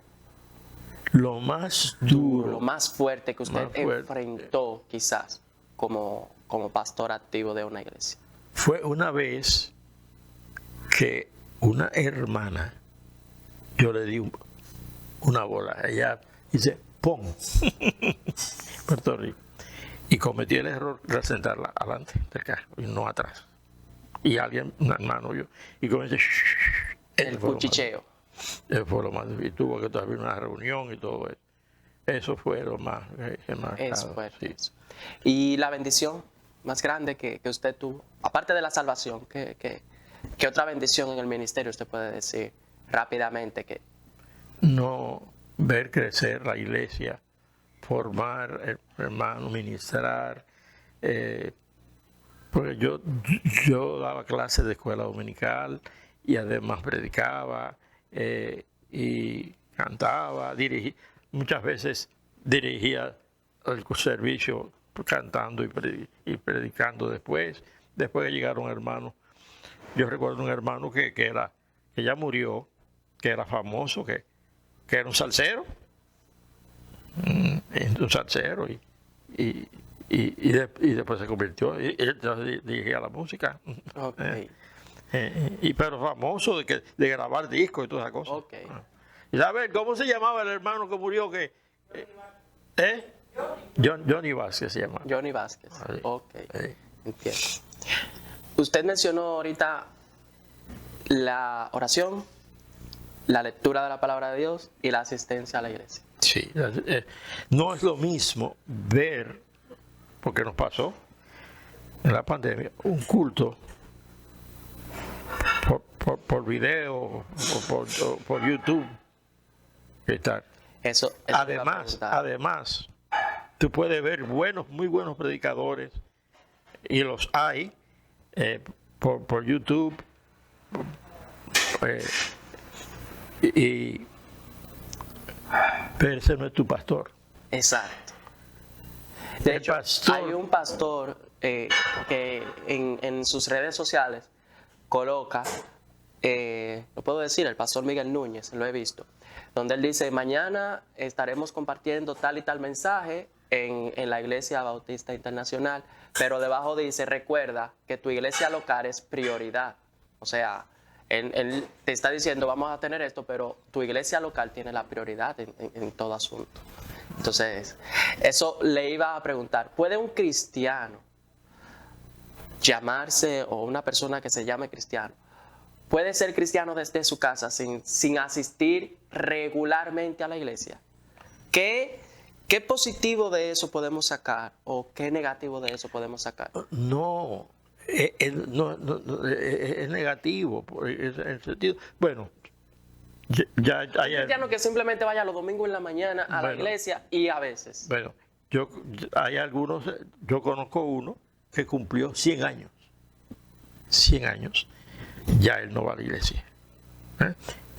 Lo más duro,
lo más fuerte que usted
fuerte,
enfrentó quizás como pastor activo de una iglesia.
Fue una vez que una hermana, yo le di una bola, ella dice, ¡pum! Puerto Rico. Y cometí el error de sentarla adelante del carro y no atrás. Y alguien, un hermano yo, y comencé,
el cuchicheo.
Eso fue lo más difícil. Tuvo que haber una reunión y todo eso. Eso fue lo más
Eso fue.
sí.
¿Y la bendición más grande que usted tuvo? Aparte de la salvación, ¿qué otra bendición en el ministerio usted puede decir rápidamente?
No ver crecer la iglesia, formar hermanos, ministrar. Porque yo daba clases de escuela dominical y además predicaba y cantaba, muchas veces dirigía el servicio cantando y predicando después que llegaron hermanos. Yo recuerdo un hermano que ya murió, que era famoso, que era un salsero, y después se convirtió, y él dirigía la música.
Okay.
Pero famoso de grabar discos y todas esas cosas.
Okay.
Y sabes, ¿cómo se llamaba el hermano que murió? Johnny Vázquez se llama.
Johnny Vázquez.
Sí.
Ok.
Sí.
Entiendo. Usted mencionó ahorita la oración, la lectura de la palabra de Dios y la asistencia a la iglesia.
Sí. No es lo mismo ver, porque nos pasó en la pandemia, un culto por video o por YouTube. ¿Qué tal?
Eso
Además, tú puedes ver muy buenos predicadores, y los hay por YouTube, pero ese no es tu pastor.
Exacto. De
El
hecho,
pastor-
hay un pastor que en sus redes sociales coloca, lo puedo decir, el pastor Miguel Núñez, lo he visto, donde él dice: mañana estaremos compartiendo tal y tal mensaje en la Iglesia Bautista Internacional, pero debajo dice: recuerda que tu iglesia local es prioridad. O sea, él te está diciendo: vamos a tener esto, pero tu iglesia local tiene la prioridad en todo asunto. Entonces, eso le iba a preguntar: ¿puede un cristiano llamarse, o una persona que se llame cristiano, puede ser cristiano desde su casa sin asistir regularmente a la iglesia? ¿Qué positivo de eso podemos sacar o qué negativo de eso podemos sacar?
No, es negativo, en el sentido. Bueno, ya
Un cristiano que simplemente vaya los domingos en la mañana a la iglesia y a veces.
Bueno, hay algunos, yo conozco uno que cumplió 100 años. 100 años. Ya él no va a la iglesia.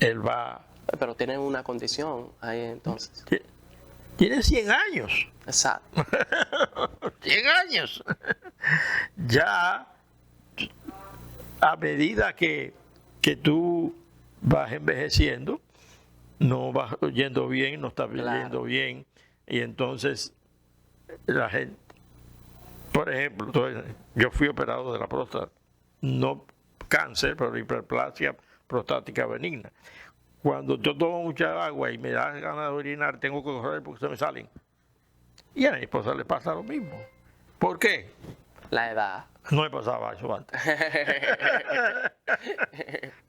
Él va.
Pero tiene una condición ahí entonces.
Tiene 100 años.
Exacto.
100 años. Ya, a medida que tú vas envejeciendo, no vas yendo bien, no estás yendo bien, y entonces la gente, por ejemplo, yo fui operado de la próstata, no cáncer, pero hiperplasia prostática benigna. Cuando yo tomo mucha agua y me da ganas de orinar, tengo que correr porque se me salen. Y a mi esposa le pasa lo mismo. ¿Por qué?
La edad.
No me pasaba eso antes.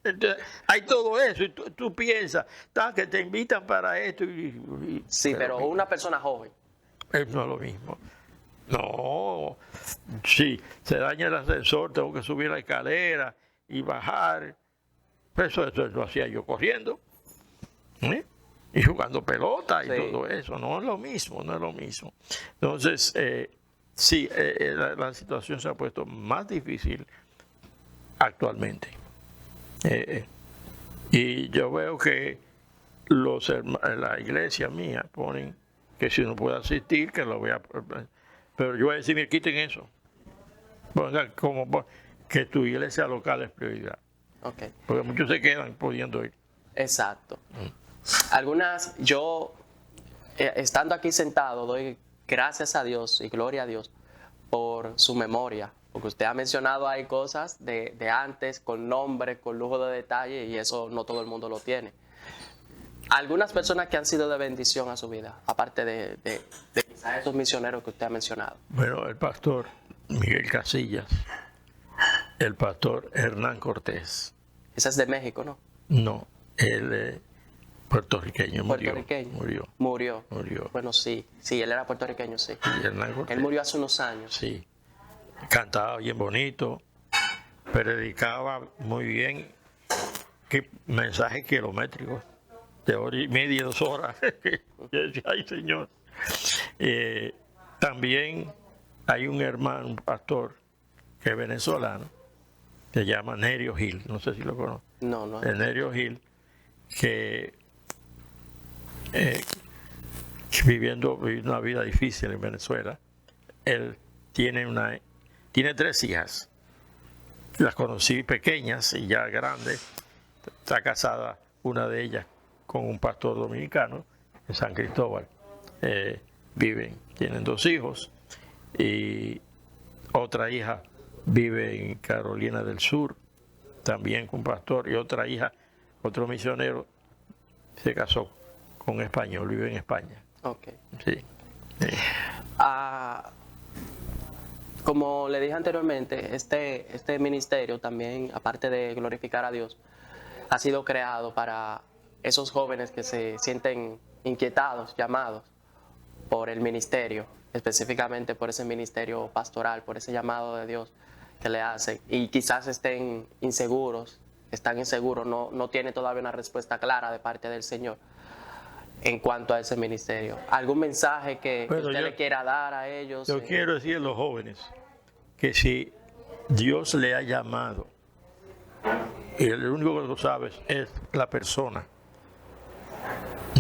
Entonces, hay todo eso y tú piensas, que te invitan para esto.
Sí, pero una persona joven.
No es lo mismo. No, sí, se daña el ascensor, tengo que subir la escalera y bajar. Eso lo hacía yo corriendo, y jugando pelota y todo eso. No es lo mismo, no es lo mismo. Entonces, sí, la situación se ha puesto más difícil actualmente. Y yo veo que la iglesia mía ponen que si no puede asistir, que lo vea. Pero yo voy a decir: me quiten eso. Que tu iglesia local es prioridad.
Okay.
Porque muchos se quedan pudiendo ir.
Exacto. Algunas, yo estando aquí sentado, doy gracias a Dios y gloria a Dios por su memoria, porque usted ha mencionado hay cosas de antes, con nombre, con lujo de detalle, y eso no todo el mundo lo tiene. Algunas personas que han sido de bendición a su vida, aparte de quizás esos misioneros que usted ha mencionado.
Bueno, el pastor Miguel Casillas, el pastor Hernán Cortés.
Ese es de México, ¿no?
No, él puertorriqueño,
Murió.
Murió.
Bueno, sí, él era puertorriqueño, sí.
Y Hernán Cortés.
Él murió hace unos años.
Sí. cantaba bien bonito, predicaba muy bien, que mensajes kilométricos, de hora y media, 2 horas. Yo decía, ay Señor. También hay un hermano, un pastor, que es venezolano, se llama Nerio Gil, no sé si lo conoce.
No.
Nerio Gil, que viviendo una vida difícil en Venezuela. Él tiene 3 hijas. Las conocí pequeñas y ya grandes. Está casada una de ellas con un pastor dominicano en San Cristóbal. Tienen 2 hijos y otra hija vive en Carolina del Sur, también con un pastor, y otra hija, otro misionero, se casó con un español, vive en España.
Ok.
Sí.
Como le dije anteriormente, este ministerio también, aparte de glorificar a Dios, ha sido creado para esos jóvenes que se sienten inquietados, llamados por el ministerio, específicamente por ese ministerio pastoral, por ese llamado de Dios que le hacen, y quizás están inseguros, no tienen todavía una respuesta clara de parte del Señor en cuanto a ese ministerio. ¿Algún mensaje que usted le quiera dar a ellos?
Yo quiero decir a los jóvenes que si Dios le ha llamado, y el único que lo sabe es la persona,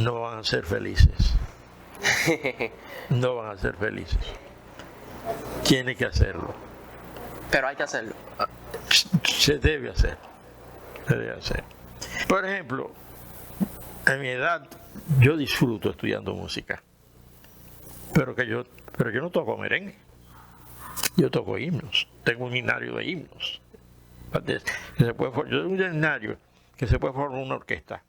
no van a ser felices. No van a ser felices. Tiene que hacerlo.
Pero hay que hacerlo.
Se debe hacer. Se debe hacer. Por ejemplo, en mi edad, yo disfruto estudiando música. Pero yo no toco merengue. Yo toco himnos. Tengo un himnario de himnos. Yo tengo un himnario que se puede formar una orquesta.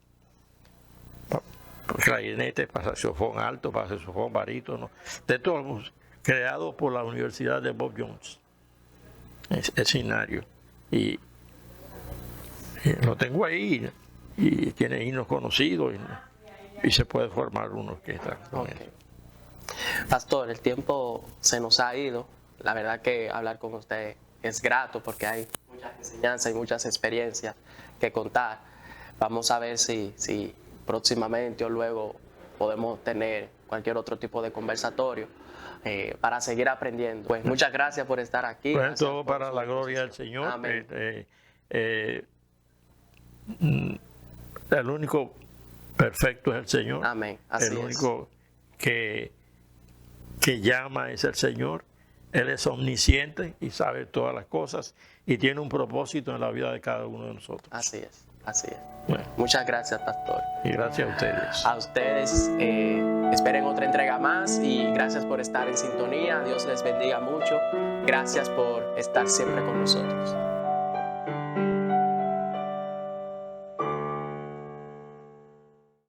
Clarinete, para saxofón alto, para saxofón barítono, de todos, creado por la Universidad de Bob Jones. Es himnario. Y lo tengo ahí, y tiene himnos conocidos, y se puede formar una orquesta con
Okay.
eso.
Pastor, el tiempo se nos ha ido. La verdad que hablar con usted es grato porque hay muchas enseñanzas y muchas experiencias que contar. Vamos a ver si próximamente o luego podemos tener cualquier otro tipo de conversatorio para seguir aprendiendo. Pues muchas gracias por estar aquí.
Pues todo para la gloria del Señor.
Amén.
El único perfecto es el Señor.
Amén. Así
el
es.
único que llama es el Señor. Él es omnisciente y sabe todas las cosas y tiene un propósito en la vida de cada uno de nosotros.
Así es, así es.
Bueno,
Muchas gracias, pastor.
y gracias a ustedes.
A ustedes, esperen otra entrega más y gracias por estar en sintonía. Dios les bendiga mucho. Gracias por estar siempre con nosotros.